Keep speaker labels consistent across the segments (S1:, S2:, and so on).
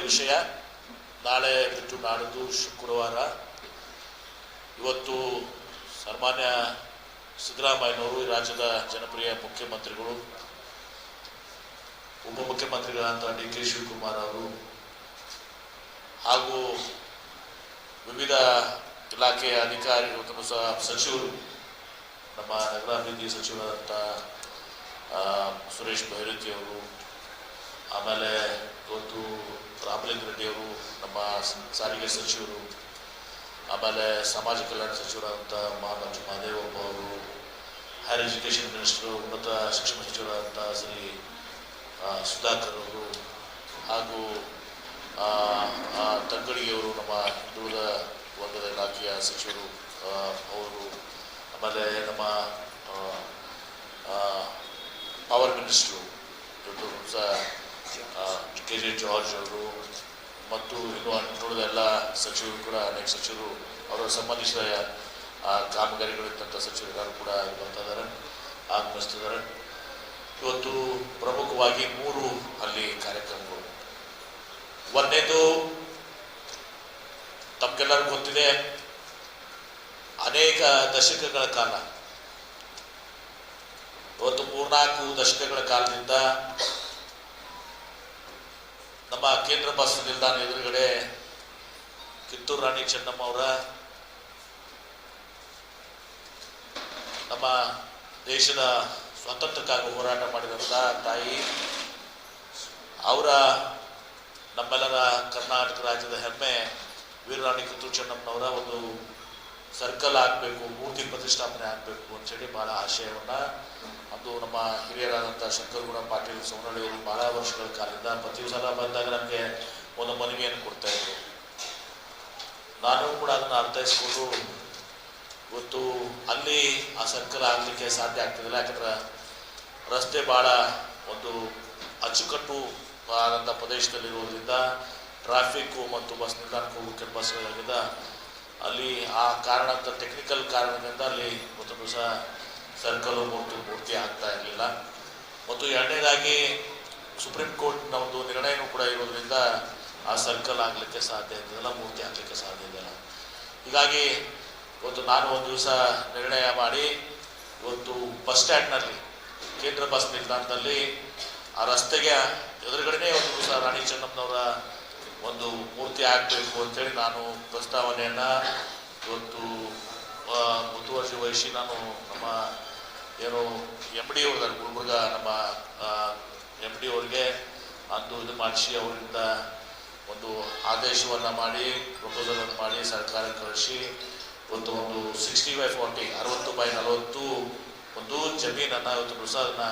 S1: ವಿಷಯ. ನಾಳೆ ಬಿಟ್ಟು ನಾಡಿದ್ದು ಶುಕ್ರವಾರ. ಇವತ್ತು ಸನ್ಮಾನ್ಯ ಸಿದ್ದರಾಮಯ್ಯನವರು, ಈ ರಾಜ್ಯದ ಜನಪ್ರಿಯ ಮುಖ್ಯಮಂತ್ರಿಗಳು, ಉಪಮುಖ್ಯಮಂತ್ರಿಗಳಂತ DK ಶಿವಕುಮಾರ್ ಅವರು ಹಾಗೂ ವಿವಿಧ ಇಲಾಖೆಯ ಅಧಿಕಾರಿಗಳು ಸಚಿವರು, ನಮ್ಮ ನಗರಾಭಿವೃದ್ಧಿ ಸಚಿವರಾದಂಥ ಸುರೇಶ್ ಭೈರತಿ ಅವರು, ಆಮೇಲೆ ಇವತ್ತು ರಾಮಲಿಂಗ ರೆಡ್ಡಿ ಅವರು, ನಮ್ಮ ಸಾರಿಗೆ ಸಚಿವರು, ಆಮೇಲೆ ಸಮಾಜ ಕಲ್ಯಾಣ ಸಚಿವರಾದಂಥ ಮಹಾದೇವಪ್ಪ ಅವರು, ಹೈಯರ್ ಎಜುಕೇಷನ್ ಮಿನಿಸ್ಟರು, ಉನ್ನತ ಶಿಕ್ಷಣ ಸಚಿವರಾದಂಥ ಶ್ರೀ ಸುಧಾಕರ್ ಅವರು, ಹಾಗೂ ತಂಗಡಿಗೆಯವರು, ನಮ್ಮ ಹಿಂದುಳಿದ ವರ್ಗದ ಇಲಾಖೆಯ ಸಚಿವರು ಅವರು, ಆಮೇಲೆ ನಮ್ಮ ಪವರ್ ಮಿನಿಸ್ಟ್ರು KJ ಜಾರ್ಜ್ ಅವರು, ಮತ್ತು ಇನ್ನುಳಿದ ಎಲ್ಲ ಸಚಿವರು ಕೂಡ, ಅನೇಕ ಸಚಿವರು ಅವರ ಸಂಬಂಧಿಸಿದ ಕಾಮಗಾರಿಗಳಿದ್ದಂಥ ಸಚಿವರುಗಳು ಕೂಡ ಬರ್ತಾ ಇದ್ದಾರೆ, ಆಗಮಿಸ್ತಿದ್ದಾರೆ. ಇವತ್ತು ಪ್ರಮುಖವಾಗಿ 3 ಅಲ್ಲಿ ಕಾರ್ಯಕ್ರಮಗಳು. ಒಂದನೇದು ತಮಗೆಲ್ಲರಿಗೂ ಗೊತ್ತಿದೆ, ಅನೇಕ ದಶಕಗಳ ಕಾಲ, ಇವತ್ತು 3-4 ದಶಕಗಳ ಕಾಲದಿಂದ ನಮ್ಮ ಕೇಂದ್ರ ಬಸ್ ನಿಲ್ದಾಣ ಎದುರುಗಡೆ ಕಿತ್ತೂರು ರಾಣಿ ಚೆನ್ನಮ್ಮ ಅವರ, ನಮ್ಮ ದೇಶದ ಸ್ವಾತಂತ್ರ್ಯಕ್ಕಾಗಿ ಹೋರಾಟ ಮಾಡಿದಂಥ ತಾಯಿ ಅವರ, ನಮ್ಮೆಲ್ಲರ ಕರ್ನಾಟಕ ರಾಜ್ಯದ ಹೆಮ್ಮೆ ವೀರರಾಣಿ ಕಿತ್ತೂರು ಚೆನ್ನಮ್ಮನವರ ಒಂದು ಸರ್ಕಲ್ ಆಗಬೇಕು, ಮೂರ್ತಿ ಪ್ರತಿಷ್ಠಾಪನೆ ಆಗಬೇಕು ಅಂಥೇಳಿ ಭಾಳ ಆಶಯವನ್ನು, ಅದು ನಮ್ಮ ಹಿರಿಯರಾದಂಥ ಶಂಕರಗೌಡ ಪಾಟೀಲ್ ಸೋನಳ್ಳಿಯವರು ಭಾಳ ವರ್ಷಗಳ ಕಾಲದಿಂದ ಪ್ರತಿ ಸಲ ಬಂದಾಗ ನಮಗೆ ಒಂದು ಮನವಿಯನ್ನು ಕೊಡ್ತಾಯಿದ್ರು. ನಾನು ಕೂಡ ಅದನ್ನು ಅರ್ಥೈಸ್ಕೊಂಡು ಇವತ್ತು ಅಲ್ಲಿ ಆ ಸರ್ಕಲ್ ಆಗಲಿಕ್ಕೆ ಸಾಧ್ಯ ಆಗ್ತಿದ್ದಿಲ್ಲ. ಯಾಕಂದ್ರೆ ರಸ್ತೆ ಭಾಳ ಒಂದು ಅಚ್ಚುಕಟ್ಟು ಆದಂಥ ಪ್ರದೇಶದಲ್ಲಿರುವುದರಿಂದ ಟ್ರಾಫಿಕ್ಕು ಮತ್ತು ಬಸ್ ನಿಲ್ದಾಣಕ್ಕೆ ಹೋಗೋಕ್ಕೆ ಬಸ್ಗಳಿಂದ ಅಲ್ಲಿ ಆ ಕಾರಣ, ಟೆಕ್ನಿಕಲ್ ಕಾರಣದಿಂದ ಅಲ್ಲಿ ಒಂದು ದಿವಸ ಸರ್ಕಲ್ ಮೂರ್ತಿ ಆಗ್ತಾ ಇರಲಿಲ್ಲ. ಮತ್ತು ಎರಡನೇದಾಗಿ ಸುಪ್ರೀಂ ಕೋರ್ಟ್ನ ಒಂದು ನಿರ್ಣಯನೂ ಕೂಡ ಇರೋದ್ರಿಂದ ಆ ಸರ್ಕಲ್ ಆಗಲಿಕ್ಕೆ ಸಾಧ್ಯ ಇದ್ದಿಲ್ಲ, ಮೂರ್ತಿ ಆಗಲಿಕ್ಕೆ ಸಾಧ್ಯ ಇದ್ದಿಲ್ಲ. ಹೀಗಾಗಿ ಇವತ್ತು ನಾನು ಒಂದು ದಿವಸ ನಿರ್ಣಯ ಮಾಡಿ, ಇವತ್ತು ಬಸ್ ಸ್ಟ್ಯಾಂಡ್ನಲ್ಲಿ, ಕೇಂದ್ರ ಬಸ್ ನಿಲ್ದಾಣದಲ್ಲಿ ಆ ರಸ್ತೆಗೆ ಎದುರುಗಡೆನೇ ಒಂದು ದಿವಸ ರಾಣಿ ಚೆನ್ನಮ್ಮನವರ ಒಂದು ಮೂರ್ತಿ ಆಗಬೇಕು ಅಂತೇಳಿ ನಾನು ಪ್ರಸ್ತಾವನೆಯನ್ನು ಇವತ್ತು ಮುತುವರ್ಜಿ ವಹಿಸಿ ನಾನು ನಮ್ಮ ಏನು MD ಅವ್ರದಾರೆ ಗುಲ್ಬರ್ಗ, ನಮ್ಮ MD ಅವ್ರಿಗೆ ಅಂದು ಇದು ಮಾಡಿಸಿ ಅವರಿಂದ ಒಂದು ಆದೇಶವನ್ನು ಮಾಡಿ, ಪ್ರಪೋಸಲನ್ನು ಮಾಡಿ ಸರ್ಕಾರಕ್ಕೆ ಕಳಿಸಿ ಇವತ್ತು ಒಂದು 60/40 60/40 ಒಂದು ಜಮೀನನ್ನು ಇವತ್ತು ದಿವಸ ಅದನ್ನು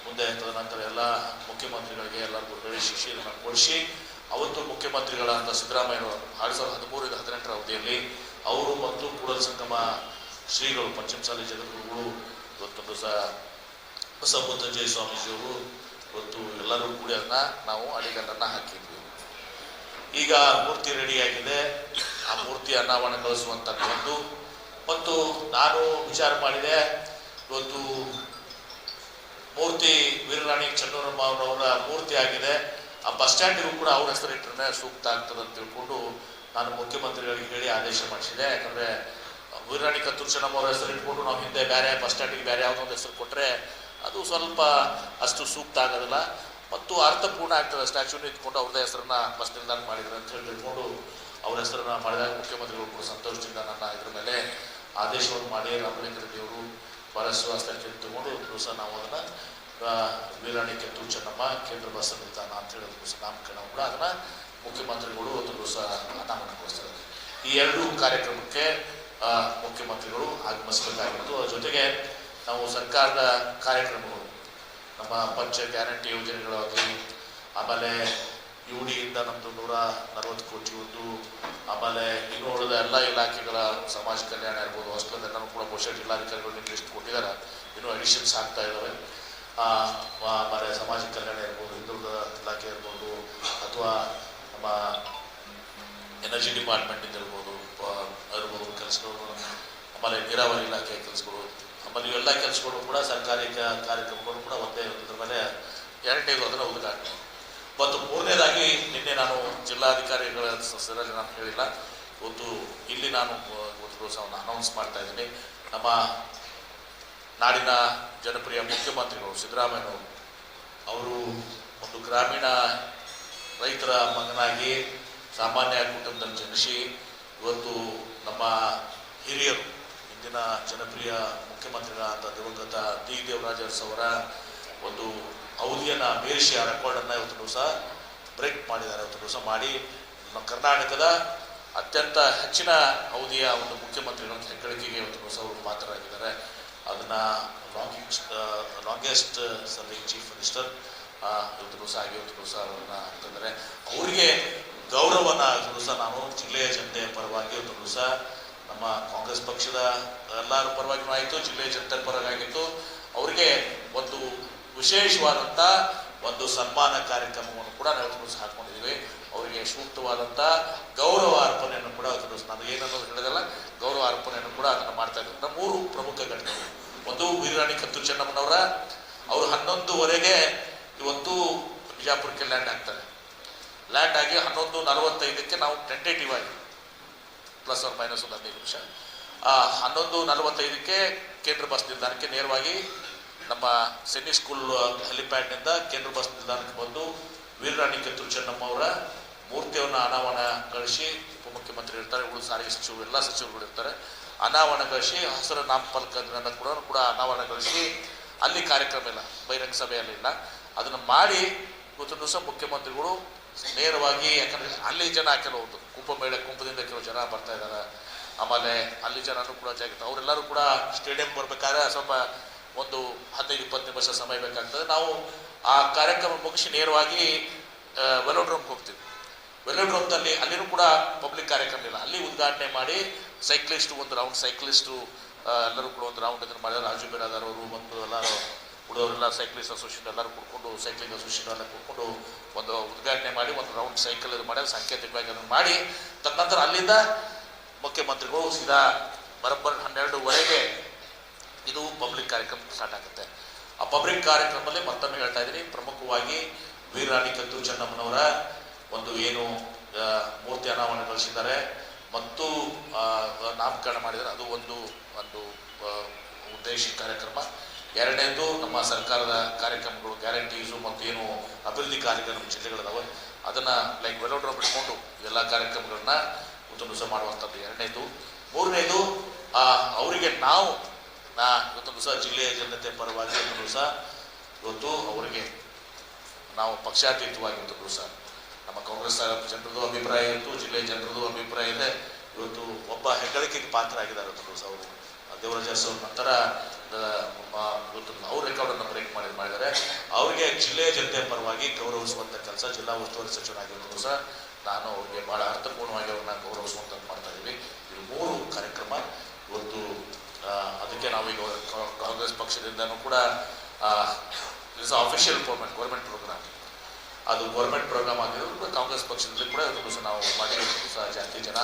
S1: ಮುಂದೆ ತದನಂತರ ಎಲ್ಲ ಮುಖ್ಯಮಂತ್ರಿಗಳಿಗೆ ಎಲ್ಲರಿಗೂ ಹೇಳಿ ಶಿಕ್ಷೆಯನ್ನು ಕೊಡಿಸಿ, ಅವತ್ತು ಮುಖ್ಯಮಂತ್ರಿಗಳಾದ ಸಿದ್ದರಾಮಯ್ಯನವರು 2013-18 ಅವಧಿಯಲ್ಲಿ ಅವರು ಮತ್ತು ಕೂಡಲ ಸಂಗಮ ಶ್ರೀಗಳು, ಪಂಚಮಸಾಲಿ ಜಗದ್ಗುರುಗಳು, ಇವತ್ತೊಂದು ದಿವಸ ಬಸವಬುದ್ಧ ಸ್ವಾಮೀಜಿಯವರು ಇವತ್ತು ಎಲ್ಲರೂ ಕೂಡಿ ಅದನ್ನ ನಾವು ಅಡಿಗಲ್ಲನ್ನು ಹಾಕಿದ್ವಿ. ಈಗ ಮೂರ್ತಿ ರೆಡಿಯಾಗಿದೆ, ಆ ಮೂರ್ತಿ ಅನಾವರಣಗೊಳಿಸುವಂಥದ್ದು. ಮತ್ತು ನಾನು ವಿಚಾರ ಮಾಡಿದೆ, ಇವತ್ತು ಮೂರ್ತಿ ವೀರರಾಣಿ ಚೆನ್ನಮ್ಮನವರ ಮೂರ್ತಿ ಆಗಿದೆ, ಆ ಬಸ್ ಸ್ಟ್ಯಾಂಡಿಗೂ ಕೂಡ ಅವ್ರ ಹೆಸರಿಟ್ಟರೆ ಸೂಕ್ತ ಆಗ್ತದೆ ಅಂತ ತಿಳ್ಕೊಂಡು ನಾನು ಮುಖ್ಯಮಂತ್ರಿಗಳಿಗೆ ಹೇಳಿ ಆದೇಶ ಮಾಡಿಸಿದೆ. ಯಾಕಂದರೆ ವೀರರಾಣಿ ಕಿತ್ತೂರು ಚೆನ್ನಮ್ಮವ್ರ ಹೆಸರು ಇಟ್ಕೊಂಡು ನಾವು ಹಿಂದೆ ಬೇರೆ ಬಸ್ ಸ್ಟ್ಯಾಂಡಿಗೆ ಬೇರೆ ಯಾವುದೊಂದು ಹೆಸರು ಕೊಟ್ಟರೆ ಅದು ಸ್ವಲ್ಪ ಅಷ್ಟು ಸೂಕ್ತ ಆಗೋದಿಲ್ಲ ಮತ್ತು ಅರ್ಥಪೂರ್ಣ ಆಗ್ತದೆ. ಸ್ಟ್ಯಾಚ್ಯೂನ ಇಟ್ಕೊಂಡು ಅವ್ರದ್ದೇ ಹೆಸರನ್ನು ಬಸ್ ನಿಲ್ದಾಣ ಮಾಡಿದ್ರು ಅಂತ ಹೇಳಿ ತಿಳ್ಕೊಂಡು ಅವ್ರ ಹೆಸರನ್ನು ಮಾಡಿದಾಗ ಮುಖ್ಯಮಂತ್ರಿಗಳು ಕೂಡ ಸಂತೋಷದಿಂದ ನನ್ನ ಇದ್ರ ಮೇಲೆ ಆದೇಶವನ್ನು ಮಾಡಿ ರಾಮಲಿಂಗ ರೆಡ್ಡಿಯವರು ಭಾರಸ್ವಾಸ್ಥಕ್ಕೆ ತಗೊಂಡು ದಿವಸ ನಾವು ಅದನ್ನು ವೀರರಾಣಿ ಕಿತ್ತೂರು ಚೆನ್ನಮ್ಮ ಕೇಂದ್ರ ಬಸ್ ನಿಲ್ದಾಣ ಅಂತ ಹೇಳಿ ದಿವಸ ನಾಮಕರಣ ಕೂಡ ಅದನ್ನು ಮುಖ್ಯಮಂತ್ರಿಗಳು ಒಂದು ದಿವಸ ಅನಾವರಣಗೊಳಿಸ್ತಾರೆ. ಈ 2 ಕಾರ್ಯಕ್ರಮಕ್ಕೆ ಮುಖ್ಯಮಂತ್ರಿಗಳು ಆಗಮಿಸಬೇಕಾಗಿತ್ತು. ಅದರ ಜೊತೆಗೆ ನಾವು ಸರ್ಕಾರದ ಕಾರ್ಯಕ್ರಮಗಳು, ನಮ್ಮ ಪಂಚ ಗ್ಯಾರಂಟಿ ಯೋಜನೆಗಳಾಗಲಿ, ಆಮೇಲೆ UDಯಿಂದ ನಮ್ಮದು 140 ಕೋಟಿ ಒಂದು, ಆಮೇಲೆ ಇನ್ನೂ ಉಳಿದ ಎಲ್ಲ ಇಲಾಖೆಗಳ ಸಮಾಜ ಕಲ್ಯಾಣ ಇರ್ಬೋದು, ಅಷ್ಟೊಂದೆಲ್ಲರೂ ಕೂಡ ಬಹುಶಃ ಜಿಲ್ಲಾಧಿಕಾರಿಗಳು ಲಿಸ್ಟ್ ಕೊಟ್ಟಿದ್ದಾರೆ, ಇನ್ನೂ ಅಡಿಷನ್ಸ್ ಆಗ್ತಾ ಇದ್ದಾವೆ. ಆಮೇಲೆ ಸಮಾಜ ಕಲ್ಯಾಣ ಇರ್ಬೋದು, ಹಿಂದುಳಿದ ಇಲಾಖೆ ಇರ್ಬೋದು, ಅಥವಾ ನಮ್ಮ ಎನರ್ಜಿ ಡಿಪಾರ್ಟ್ಮೆಂಟಿಂದ ಇರ್ಬೋದು ಕೆಲಸಗಳು, ಆಮೇಲೆ ನೀರಾವರಿ ಇಲಾಖೆಯ ಕೆಲಸಗಳು, ಆಮೇಲೆ ಇವೆಲ್ಲ ಕೆಲಸಗಳು ಕೂಡ ಸರ್ಕಾರಿ ಕಾರ್ಯಕ್ರಮಗಳು ಕೂಡ ಒಂದೇ ಇದ್ರ ಮೇಲೆ ಎರಡನೇದು ಅದರ ಉದ್ಘಾಟನೆ. ಮತ್ತು ಮೂರನೇದಾಗಿ ನಿನ್ನೆ ನಾನು ಜಿಲ್ಲಾಧಿಕಾರಿಗಳ ಸರಲ್ಲಿ ನಾನು ಹೇಳಿಲ್ಲ. ಇವತ್ತು ಇಲ್ಲಿ ನಾನು ಇವತ್ತು ದಿವಸವನ್ನು ಅನೌನ್ಸ್ ಮಾಡ್ತಾ ಇದ್ದೀನಿ. ನಮ್ಮ ನಾಡಿನ ಜನಪ್ರಿಯ ಮುಖ್ಯಮಂತ್ರಿಗಳು ಸಿದ್ದರಾಮಯ್ಯನವರು ಅವರು ಒಂದು ಗ್ರಾಮೀಣ ರೈತರ ಮಗನಾಗಿ ಸಾಮಾನ್ಯ ಕುಟುಂಬದಲ್ಲಿ ಜನಿಸಿ ಇವತ್ತು ನಮ್ಮ ಹಿರಿಯರು ಇಂದಿನ ಜನಪ್ರಿಯ ಮುಖ್ಯಮಂತ್ರಿಗಳಾದ ದಿವಂಗತ ಡಿ ದೇವರಾಜ ಅವರ ಒಂದು ಅವಧಿಯನ್ನು ಮೀರಿಸಿ ಆ ರೆಕಾರ್ಡನ್ನು ಇವತ್ತು ದಿವಸ ಬ್ರೇಕ್ ಮಾಡಿದ್ದಾರೆ. ಇವತ್ತು ದಿವಸ ಮಾಡಿ ನಮ್ಮ ಕರ್ನಾಟಕದ ಅತ್ಯಂತ ಹೆಚ್ಚಿನ ಅವಧಿಯ ಒಂದು ಮುಖ್ಯಮಂತ್ರಿಗಳ ಹೆಗ್ಗಳಿಕೆಗೆ ಇವತ್ತು ದಿವಸ ಅವರು ಪಾತ್ರರಾಗಿದ್ದಾರೆ. ಅದನ್ನು ಲಾಂಗೆಸ್ಟ್ ಸರ್ವಿಂಗ್ ಚೀಫ್ ಮಿನಿಸ್ಟರ್ ಇವತ್ತು ದಿವಸ ಆಗಿ ಇವತ್ತು ದಿವಸ ಅವ್ರನ್ನ ಅಂತಂದರೆ ಅವರಿಗೆ ಗೌರವನ ಇವತ್ತು ದಿವಸ ನಾನು ಜಿಲ್ಲೆಯ ಜನತೆಯ ಪರವಾಗಿ ಇವತ್ತು ದಿವಸ ನಮ್ಮ ಕಾಂಗ್ರೆಸ್ ಪಕ್ಷದ ಎಲ್ಲರ ಪರವಾಗಿಯೂ ಆಯಿತು, ಜಿಲ್ಲೆಯ ಜನತೆ ಪರವಾಗಿತ್ತು. ಅವರಿಗೆ ಒಂದು ವಿಶೇಷವಾದಂಥ ಒಂದು ಸನ್ಮಾನ ಕಾರ್ಯಕ್ರಮವನ್ನು ಕೂಡ ನಾವು ಇವತ್ತು ಹಾಕೊಂಡಿದ್ದೀವಿ. ಅವರಿಗೆ ಸೂಕ್ತವಾದಂಥ ಗೌರವ ಅರ್ಪಣೆಯನ್ನು ಕೂಡ ನಾನು ಏನನ್ನೋದು ಹೇಳಿದಲ್ಲ, ಗೌರವ ಅರ್ಪಣೆಯನ್ನು ಕೂಡ ಅದನ್ನು ಮಾಡ್ತಾ ಇದ್ದೀವಿ. 3 ಪ್ರಮುಖ ಘಟನೆಗಳು. ಒಂದು ವೀರರಾಣಿ ಕಿತ್ತೂರು ಚೆನ್ನಮ್ಮನವರ ಅವರು 11:15 ಇವತ್ತು ಬಿಜಾಪುರಕ್ಕೆ ಲ್ಯಾಂಡ್ ಆಗ್ತಾರೆ. ಲ್ಯಾಂಡ್ ಆಗಿ 11:45 ನಾವು ಟೆಂಟೇಟಿವ್ ಆಗಿ ಪ್ಲಸ್ ಆರ್ ಮೈನಸ್ ಒಂದು 15 ನಿಮಿಷ 11:45 ಕೇಂದ್ರ ಬಸ್ ನಿಲ್ದಾಣಕ್ಕೆ ನೇರವಾಗಿ ನಮ್ಮ ಸೆನ್ನಿ ಸ್ಕೂಲ್ ಹೆಲಿಪ್ಯಾಡ್ನಿಂದ ಕೇಂದ್ರ ಬಸ್ ನಿಲ್ದಾಣಕ್ಕೆ ಬಂದು ವೀರರಾಣಿ ಕಿತ್ತೂರು ಚೆನ್ನಮ್ಮ ಅವರ ಮೂರ್ತಿಯನ್ನು ಅನಾವರಣಗೊಳಿಸಿ ಉಪಮುಖ್ಯಮಂತ್ರಿ ಇರ್ತಾರೆ, ಉಳಿದ ಸಾರಿಗೆ ಸಚಿವರು ಎಲ್ಲ ಸಚಿವರುಗಳು ಇರ್ತಾರೆ, ಅನಾವರಣಗೊಳಿಸಿ ಹಸಿರು ನಾಮಫಲಕಗಳನ್ನು ಕೂಡ ಅನಾವರಣಗೊಳಿಸಿ ಅಲ್ಲಿ ಕಾರ್ಯಕ್ರಮ ಇಲ್ಲ, ಬಹಿರಂಗ ಸಭೆಯಲ್ಲಿಲ್ಲ, ಅದನ್ನು ಮಾಡಿ ಇವತ್ತು ದಿವಸ ಮುಖ್ಯಮಂತ್ರಿಗಳು ನೇರವಾಗಿ, ಯಾಕಂದರೆ ಅಲ್ಲಿ ಜನ ಕೆಲವೊಂದು ಕುಂಭದಿಂದ ಕೆಲವು ಜನ ಬರ್ತಾ ಇದ್ದಾರೆ, ಆಮೇಲೆ ಅಲ್ಲಿ ಜನನೂ ಕೂಡ ಜಾಗಿತ್ತು, ಅವರೆಲ್ಲರೂ ಕೂಡ ಸ್ಟೇಡಿಯಂ ಬರಬೇಕಾದ್ರೆ ಸ್ವಲ್ಪ ಒಂದು 15-20 ನಿಮಿಷ ಸಮಯ ಬೇಕಾಗ್ತದೆ. ನಾವು ಆ ಕಾರ್ಯಕ್ರಮ ಮುಗಿಸಿ ನೇರವಾಗಿ ವೆಲೋಡ್ರೋಮ್ಗೆ ಹೋಗ್ತೀವಿ. ವೆಲೋಡ್ರೋಮ್ದಲ್ಲಿ ಅಲ್ಲಿನೂ ಕೂಡ ಪಬ್ಲಿಕ್ ಕಾರ್ಯಕ್ರಮ ಇಲ್ಲ, ಅಲ್ಲಿ ಉದ್ಘಾಟನೆ ಮಾಡಿ ಸೈಕ್ಲಿಸ್ಟು ಒಂದು ರೌಂಡ್ ಸೈಕ್ಲಿಸ್ಟು ಎಲ್ಲರೂ ಕೂಡ ಒಂದು ರೌಂಡ್ ಇದನ್ನು ಮಾಡಿದ್ರು. ರಾಜು ಬಿರಾದಾರ್ ಅವರು ಮತ್ತು ಎಲ್ಲರೂ ಉಳಿದವರೆಲ್ಲ ಸೈಕ್ಲಿಸ್ಟ್ ಅಸೋಸಿಯೇಷನ್ ಎಲ್ಲರೂ ಕೂತ್ಕೊಂಡು ಸೈಕ್ಲಿಂಗ್ ಅಸೋಸಿಯೇಷನ್ ಎಲ್ಲ ಕೂತ್ಕೊಂಡು ಒಂದು ಉದ್ಘಾಟನೆ ಮಾಡಿ ಒಂದು ರೌಂಡ್ ಸೈಕಲ್ ಇದು ಮಾಡಿ ಸಾಂಕೇತಿಕವಾಗಿ ಅದನ್ನು ಮಾಡಿ ತದನಂತರ ಅಲ್ಲಿಂದ ಮುಖ್ಯಮಂತ್ರಿಗಳು ಸೀದಾ ಬರೋಬ್ಬರಿ 12:15 ಇದು ಪಬ್ಲಿಕ್ ಕಾರ್ಯಕ್ರಮ ಸ್ಟಾರ್ಟ್ ಆಗುತ್ತೆ. ಆ ಪಬ್ಲಿಕ್ ಕಾರ್ಯಕ್ರಮದಲ್ಲಿ ಮತ್ತೊಮ್ಮೆ ಹೇಳ್ತಾ ಇದ್ದೀನಿ, ಪ್ರಮುಖವಾಗಿ ವೀರರಾಣಿ ಕಿತ್ತೂರು ಚೆನ್ನಮ್ಮನವರ ಒಂದು ಏನು ಮೂರ್ತಿ ಅನಾವರಣಗೊಳಿಸಿದ್ದಾರೆ ಮತ್ತು ನಾಮಕರಣ ಮಾಡಿದ್ದಾರೆ, ಅದು ಒಂದು ಉದ್ದೇಶ ಕಾರ್ಯಕ್ರಮ. ಎರಡನೇದು ನಮ್ಮ ಸರ್ಕಾರದ ಕಾರ್ಯಕ್ರಮಗಳು, ಗ್ಯಾರಂಟೀಸು ಮತ್ತು ಏನು ಅಭಿವೃದ್ಧಿ ಕಾರ್ಯಕ್ರಮ ಜಿಲ್ಲೆಗಳಿದಾವೆ ಅದನ್ನು ಲೈಕ್ ವೆಲೋಡ್ರೋಮ್ ಬಿಟ್ಕೊಂಡು ಎಲ್ಲ ಕಾರ್ಯಕ್ರಮಗಳನ್ನ ಇವತ್ತು ದಿವಸ ಮಾಡುವಂಥದ್ದು ಎರಡನೇದು. ಮೂರನೇದು ಅವರಿಗೆ ಇವತ್ತು ದಿವಸ ಜಿಲ್ಲೆಯ ಜನತೆ ಪರವಾಗಿ ಇವತ್ತು ದಿವಸ ಇವತ್ತು ಅವರಿಗೆ ನಾವು ಪಕ್ಷಾತೀತವಾಗಿ ಇವತ್ತು ದಿವಸ ನಮ್ಮ ಕಾಂಗ್ರೆಸ್ ಜನರದ್ದು ಅಭಿಪ್ರಾಯ ಇತ್ತು, ಜಿಲ್ಲೆಯ ಜನರದ್ದು ಅಭಿಪ್ರಾಯ ಇದೆ. ಇವತ್ತು ಒಬ್ಬ ಹೆಗ್ಗಳಿಕೆಗೆ ಪಾತ್ರ ಆಗಿದ್ದಾರೆ ಇವತ್ತು ದಿವಸ ಅವರು ದೇವರಾಜ ಅವ್ರ ನಂತರ ಇವತ್ತು ಅವ್ರ ರೆಕಾರ್ಡನ್ನು ಬ್ರೇಕ್ ಮಾಡಿದ್ದಾರೆ. ಅವರಿಗೆ ಜಿಲ್ಲೆಯ ಜನತೆಯ ಪರವಾಗಿ ಗೌರವಿಸುವಂಥ ಕೆಲಸ ಜಿಲ್ಲಾ ಉಸ್ತುವಾರಿ ಸಚಿವರಾಗಿರೋ ದಿವಸ ನಾನು ಅವ್ರಿಗೆ ಭಾಳ ಅರ್ಥಪೂರ್ಣವಾಗಿ ಅವ್ರನ್ನ ಗೌರವಿಸುವಂಥದ್ದು ಮಾಡ್ತಾ ಇದ್ದೀವಿ. ಇದು 3 ಕಾರ್ಯಕ್ರಮ ಇವತ್ತು. ಅದಕ್ಕೆ ನಾವೀಗ ಕಾಂಗ್ರೆಸ್ ಪಕ್ಷದಿಂದನೂ ಕೂಡ ಇಟ್ಸ್ ಅಫಿಷಿಯಲ್ ಗೌರ್ಮೆಂಟ್ ಪ್ರೋಗ್ರಾಮ್, ಅದು ಗೌರ್ಮೆಂಟ್ ಪ್ರೋಗ್ರಾಮ್ ಆಗಿರೋದು ಕೂಡ ಕಾಂಗ್ರೆಸ್ ಪಕ್ಷದಲ್ಲಿ ಕೂಡ ಇವತ್ತು ದಿವಸ ನಾವು ಮಾಡಿ ಇವತ್ತು ದಿವಸ ಜಾಸ್ತಿ ಜನ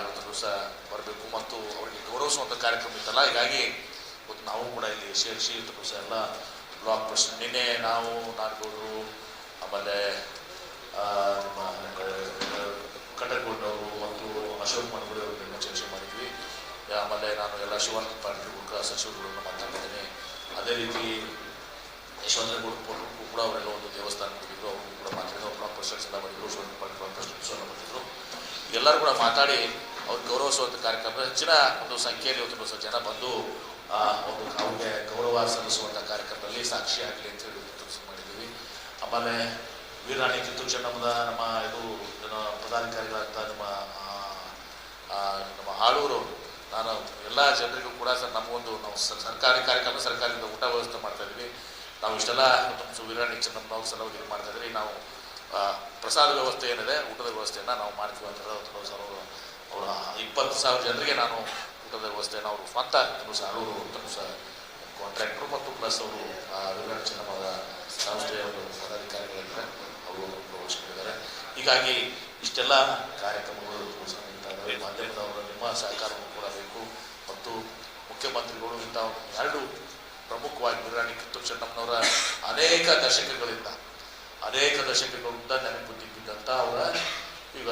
S1: ಇವತ್ತು ದಿವಸ ಬರಬೇಕು ಮತ್ತು ಅವರಿಗೆ ಗೌರವಿಸುವಂಥ ಕಾರ್ಯಕ್ರಮ ಇತ್ತಲ್ಲ, ಹೀಗಾಗಿ ಇವತ್ತು ನಾವು ಕೂಡ ಇಲ್ಲಿ ಸೇರಿಸಿ ಇವತ್ತು ದಿವಸ ಎಲ್ಲ ಬ್ಲಾಕ್ ಪ್ರೆಸಿಡೆಂಟ್ ನಿನ್ನೆ ನಾನು ಗೌಡರು ಆಮೇಲೆ ನಿಮ್ಮ ಕಟಕಗೊಂಡವರು ಮತ್ತು ಅಶೋಕ್ ಮನಗುಡಿ ಅವರನ್ನ ಚರ್ಚೆ ಮಾಡಿದ್ವಿ. ಆಮೇಲೆ ನಾನು ಎಲ್ಲ ಶಿವಾನಂದ ಪಾಟೀಲ್ ಸಚಿವರುಗಳನ್ನು ಮಾತಾಡಿದ್ದೇನೆ. ಅದೇ ರೀತಿ ಯಶವಂತರಗೌಡ ಕೂಡ ಅವರೆಲ್ಲ ಒಂದು ದೇವಸ್ಥಾನ ಹೋಗಿದ್ರು, ಅವರು ಕೂಡ ಮಾತಾಡಿದ್ರು, ಬ್ಲಾಕ್ ಪ್ರೆಸಿಡೆಂಟ್ಸ್ ಎಲ್ಲ ಬಂದಿದ್ರು, ಶಿವಾನಂದ ಪಾಟೀಲ್ ಬ್ಲಾಕ್ ಪ್ರೆಸಿಡೆಂಟ್ಸ್ ಎಲ್ಲ ಬಂದಿದ್ರು. ಎಲ್ಲರೂ ಕೂಡ ಮಾತಾಡಿ ಅವ್ರು ಗೌರವಿಸುವಂಥ ಕಾರ್ಯಕ್ರಮ ಹೆಚ್ಚಿನ ಒಂದು ಸಂಖ್ಯೆಯಲ್ಲಿ ಇವತ್ತು ಜನ ಬಂದು ಒಂದು ಅವ್ರಿಗೆ ಗೌರವ ಸಲ್ಲಿಸುವಂಥ ಕಾರ್ಯಕ್ರಮದಲ್ಲಿ ಸಾಕ್ಷಿಯಾಗಲಿ ಅಂತ ಹೇಳಿ ಮಾಡಿದ್ದೀವಿ. ಆಮೇಲೆ ವೀರರಾಣಿ ಕಿತ್ತೂರು ಚೆನ್ನಮ್ಮದ ನಮ್ಮ ಪದಾಧಿಕಾರಿಗಳಾದ ನಮ್ಮ ಆಳೂರು ನಾನು ಎಲ್ಲ ಜನರಿಗೂ ಕೂಡ ನಮಗೊಂದು ನಾವು ಸರ್ಕಾರಿ ಕಾರ್ಯಕ್ರಮ ಸರ್ಕಾರದಿಂದ ಊಟ ವ್ಯವಸ್ಥೆ ಮಾಡ್ತಾ ಇದ್ದೀವಿ. ನಾವು ಇಷ್ಟೆಲ್ಲ ವೀರರಾಣಿ ಚೆನ್ನಮ್ಮನವ್ರ ಸಲುವಾಗಿ ಇದು ಮಾಡ್ತಾ ಇದ್ದೀವಿ. ನಾವು ಪ್ರಸಾದ ವ್ಯವಸ್ಥೆ ಏನಿದೆ ಊಟದ ವ್ಯವಸ್ಥೆಯನ್ನು ನಾವು ಮಾಡ್ತೀವಿ ಅಂತ ಅವರ 20,000 ಜನರಿಗೆ ನಾನು ಊಟದ ವ್ಯವಸ್ಥೆಯನ್ನು ಅವರು ಸ್ವಂತ ಆಳೂರು ಕಾಂಟ್ರಾಕ್ಟರು ಮತ್ತು ಪ್ಲಸ್ ಅವರು ವೀರರಾಣಿ ಚೆನ್ನಮ್ಮದ ಸಂಸ್ಥೆಯ ಒಂದು ಪದಾಧಿಕಾರಿಗಳಿದ್ದಾರೆ, ಅವರು ಗೌರವಿಸ್ಕೊಂಡಿದ್ದಾರೆ. ಹೀಗಾಗಿ ಇಷ್ಟೆಲ್ಲ ಕಾರ್ಯಕ್ರಮಗಳು ನಡೀತಾಯಿದ್ದಾವೆ. ಮಾಧ್ಯಮದವರು ನಿಮ್ಮ ಸಹಕಾರವನ್ನು ಕೂಡ ಬೇಕು ಮತ್ತು ಮುಖ್ಯಮಂತ್ರಿಗಳು ಇಂಥ 2 ಪ್ರಮುಖವಾಗಿ ವೀರರಾಣಿ ಕಿತ್ತೂರು ಚೆನ್ನಮ್ಮನವರ ಅನೇಕ ದಶಕಗಳಿಂದ ಅನೇಕ ದಶಕಗಳಿಂದ ನೆನಪುತ್ತಿದ್ದಂಥ ಅವರ ಈಗ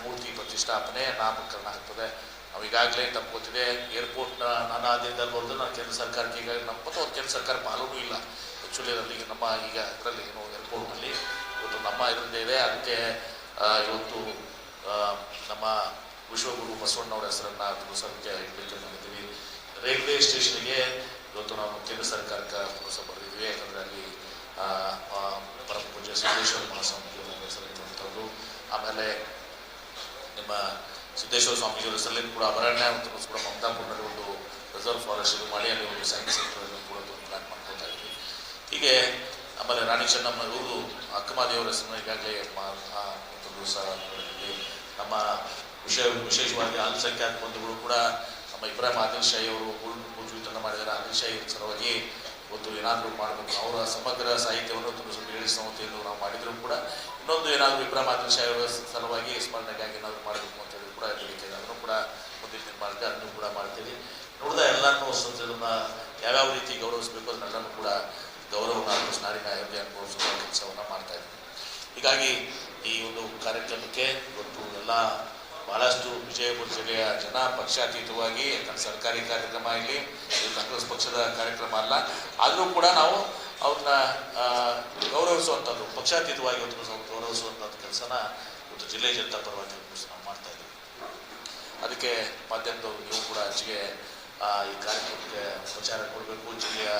S1: ಮೂರ್ತಿ ಪ್ರತಿಷ್ಠಾಪನೆ ನಾಮಕರಣ ಆಗ್ತದೆ. ನಾವು ಈಗಾಗಲೇ ತಪ್ಪು ಗೊತ್ತಿದೆ, ಏರ್ಪೋರ್ಟ್ನ ನಾನು ಆದ್ಯದಲ್ಲಿ ಬರೆದು ನಾನು ಕೇಂದ್ರ ಸರ್ಕಾರಕ್ಕೆ ಈಗ ನಮ್ಮ ಮತ್ತು ಕೇಂದ್ರ ಸರ್ಕಾರ ಪಾಲೂ ಇಲ್ಲ ಆ್ಯಕ್ಚುಲಿ ಅದರಲ್ಲಿ ನಮ್ಮ ಈಗ ಇದರಲ್ಲಿ ಏನು ಏರ್ಪೋರ್ಟ್ನಲ್ಲಿ ಇವತ್ತು ನಮ್ಮ ಇದರದ್ದೇ ಇದೆ. ಅದಕ್ಕೆ ಇವತ್ತು ನಮ್ಮ ವಿಶ್ವಗುರು ಬಸವಣ್ಣವರ ಹೆಸರನ್ನು ಪುರಸಭೆಗೆ ಇಡಲಿಕ್ಕೆ ಮಾಡಿದ್ದೀವಿ. ರೈಲ್ವೆ ಸ್ಟೇಷನ್ಗೆ ಇವತ್ತು ನಾವು ಕೇಂದ್ರ ಸರ್ಕಾರಕ್ಕೆ ಪುರಸಭೆ ಬರೆದಿದ್ವಿ. ಯಾಕಂದರೆ ಅಲ್ಲಿ ಪರಮ ಪೂಜ್ಯ ಸಿದ್ದೇಶ್ವರ ಮಹಾಸ್ವಾಮೀಜಿಯವರ ಹೆಸರಿರುವಂಥದ್ದು, ಆಮೇಲೆ ನಿಮ್ಮ ಸಿದ್ದೇಶ್ವರ ಸ್ವಾಮೀಜಿಯವರ ಹೆಸರಲ್ಲಿ ಕೂಡ ಅಭಯಾರಣ್ಯ ಮತ್ತು ಕೂಡ ಮಮತಾಪುರದಲ್ಲಿ ಒಂದು ರಿಸರ್ವ್ ಫಾರೆಸ್ಟ್ ಇದು ಮಾಡಿ ಅಲ್ಲಿ ಒಂದು ಸೈನ್ಸ್ ಸೆಂಟರ್ ಕೂಡ ಪ್ಲಾನ್ ಮಾಡ್ಕೊತಾ ಇದ್ವಿ. ಹೀಗೆ ಆಮೇಲೆ ರಾಣಿ ಚೆನ್ನಮ್ಮ ಇವರು ಅಕ್ಕಮಹಾದೇವರ ಹೆಸರನ್ನು ಈಗಾಗಲೇ ಒಂದು ದಿವಸ ನೋಡಿದ್ವಿ. ನಮ್ಮ ವಿಶೇಷವಾಗಿ ಅಲ್ಪಸಂಖ್ಯಾತ ಬಂಧುಗಳು ಕೂಡ ನಮ್ಮ ಇಬ್ರಾಹಿಂ ಆದಿಲ್ ಶಾಹಿ ಅವರು ಪೂಜೆ ವಿತರಣೆ ಮಾಡಿದ್ದಾರೆ. ಆದಿಲ್ ಶಾಹಿ ಸಲುವಾಗಿ ಇವತ್ತು ಏನಾದರೂ ಮಾಡಬೇಕು, ಅವರ ಸಮಗ್ರ ಸಾಹಿತ್ಯವನ್ನು ತುಂಬ ಹೇಳಿ ಸಂಸ್ಥೆಯನ್ನು ನಾವು ಮಾಡಿದರೂ ಕೂಡ ಇನ್ನೊಂದು ಏನಾದರೂ ಇಬ್ರಾಹಿಂ ಆದಿಲ್ ಶಾಹಿ ಅವರ ಸಲುವಾಗಿ ಸ್ಮರಣೆಗಾಗಿ ಏನಾದರೂ ಮಾಡಬೇಕು ಅಂತ ಹೇಳಿ ಕೂಡ ಹೇಳಿಕೆ ಅದನ್ನು ಕೂಡ ಮುಂದಿನ ನಿರ್ಮಾಣಕ್ಕೆ ಅದನ್ನು ಕೂಡ ಮಾಡ್ತೀವಿ. ನೋಡಿದ ಎಲ್ಲರನ್ನೂ ಸಂಸದನ್ನು ಯಾವ್ಯಾವ ರೀತಿ ಗೌರವಿಸಬೇಕು ಅದನ್ನೆಲ್ಲರೂ ಕೂಡ ಗೌರವನ ಅರ್ಪಿಸಿ ನಾಡಿನ ಅಯೋಧ್ಯೆ ಅನುಭವಿಸುವ ಕೆಲಸವನ್ನು ಮಾಡ್ತಾ ಇದ್ದೀವಿ. ಹೀಗಾಗಿ ಈ ಒಂದು ಕಾರ್ಯಕ್ರಮಕ್ಕೆ ಇವತ್ತು ಎಲ್ಲ ಭಾಳಷ್ಟು ವಿಜಯಪುರ ಜಿಲ್ಲೆಯ ಜನ ಪಕ್ಷಾತೀತವಾಗಿ, ಯಾಕಂದ್ರೆ ಸರ್ಕಾರಿ ಕಾರ್ಯಕ್ರಮ ಇಲ್ಲಿ ಕಾಂಗ್ರೆಸ್ ಪಕ್ಷದ ಕಾರ್ಯಕ್ರಮ ಅಲ್ಲ, ಆದರೂ ಕೂಡ ನಾವು ಅವ್ರನ್ನ ಗೌರವಿಸುವಂಥದ್ದು ಪಕ್ಷಾತೀತವಾಗಿ ಇವತ್ತು ಗೌರವಿಸುವಂಥದ್ದು ಕೆಲಸನ ಇವತ್ತು ಜಿಲ್ಲೆ ಜನತಾ ಪರವಾಗಿ ನಾವು ಮಾಡ್ತಾ ಇದ್ದೀವಿ. ಅದಕ್ಕೆ ಮಾಧ್ಯಮದವರು ನೀವು ಕೂಡ ಹೆಚ್ಚಿಗೆ ಈ ಕಾರ್ಯಕ್ರಮಕ್ಕೆ ಪ್ರಚಾರ ಕೊಡಬೇಕು. ಜಿಲ್ಲೆಯ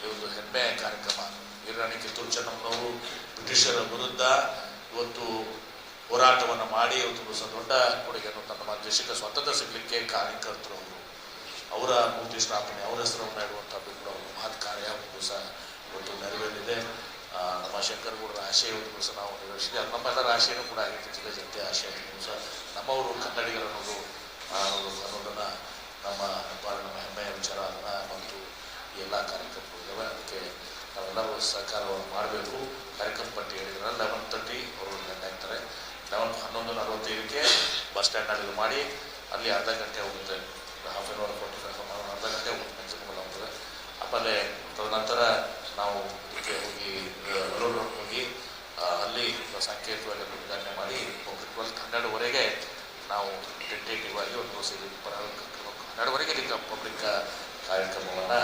S1: ಈ ಒಂದು ಹೆಮ್ಮೆ ಕಾರ್ಯಕ್ರಮ ವೀರರಾಣಿ ಕಿತ್ತೂರು ಚೆನ್ನಮ್ಮನವರು ಬ್ರಿಟಿಷರ ವಿರುದ್ಧ ಇವತ್ತು ಹೋರಾಟವನ್ನು ಮಾಡಿ ಇವತ್ತು ದೊಡ್ಡ ಕೊಡುಗೆಯನ್ನು ನಮ್ಮ ದೇಶಕ್ಕೆ ಸ್ವಾತಂತ್ರ್ಯ ಸಿಗಲಿಕ್ಕೆ ಕಾರ್ಯಕರ್ತರು ಅವರ ಮೂರ್ತಿ ಸ್ಥಾಪನೆ ಅವರ ಹೆಸರನ್ನು ಇಡುವಂಥದ್ದು ಕೂಡ ಒಂದು ಮಹತ್ ಕಾರ್ಯ ಒಂದು ದಿವಸ ಇವತ್ತು ನೆರವೇರಿದೆ. ನಮ್ಮ ಶಂಕರಗೌಡರ ಆಶಯ ಒಂದು ದಿವಸ ನಾವು ನೆರವೇರಿಸಿದೆ. ಅದು ನಮ್ಮೆಲ್ಲರ ಆಶಯನೂ ಕೂಡ ಆಗಿತ್ತು, ಜಿಲ್ಲೆ ಜನತೆ ಆಶಯ ಒಂದು ದಿವಸ ನಮ್ಮವರು ಕನ್ನಡಿಗರು ಅನ್ನೋದನ್ನು ನಮ್ಮ ಹೆಮ್ಮೆಯ ವಿಚಾರ ಅದನ್ನು ಮತ್ತು ಈ ಎಲ್ಲ ಕಾರ್ಯಕ್ರಮಗಳು ಇದ್ದಾವೆ. ಅದಕ್ಕೆ ನಾವೆಲ್ಲರೂ ಸಹಕಾರವನ್ನು ಮಾಡಬೇಕು. ಕಾರ್ಯಕ್ರಮ ಪಟ್ಟಿ ಹೇಳಿದ್ರೆ 11:30 ಅವರು ಆಗ್ತಾರೆ. 11:45ಕ್ಕೆ ಬಸ್ ಸ್ಟ್ಯಾಂಡ್ನಲ್ಲಿ ಇದು ಮಾಡಿ ಅಲ್ಲಿ ಅರ್ಧ ಗಂಟೆ ಹೋಗುತ್ತೆ, ಹಾಫ್ ಆನ್ ಅವರ್ 45 ಅರ್ಧ ಗಂಟೆ ಹೋಗುತ್ತೆ ಮ್ಯಾಕ್ಸಿಮಮ್ ಆಗ್ತದೆ. ಆಮೇಲೆ ತದನಂತರ ನಾವು ಇದಕ್ಕೆ ಹೋಗಿ ರೋಡ್ ಹೋಗಿ ಅಲ್ಲಿ ಸಾಂಕೇತಿಕವಾಗಿ ಉದ್ಘಾಟನೆ ಮಾಡಿ 12:30ವರೆಗೆ ನಾವು ಟೆಂಟೇಟಿವ್ ಆಗಿ ಒಂದು 12:30ವರೆಗೆ ಇಲ್ಲಿ ಪಬ್ಲಿಕ್ ಕಾರ್ಯಕ್ರಮವನ್ನು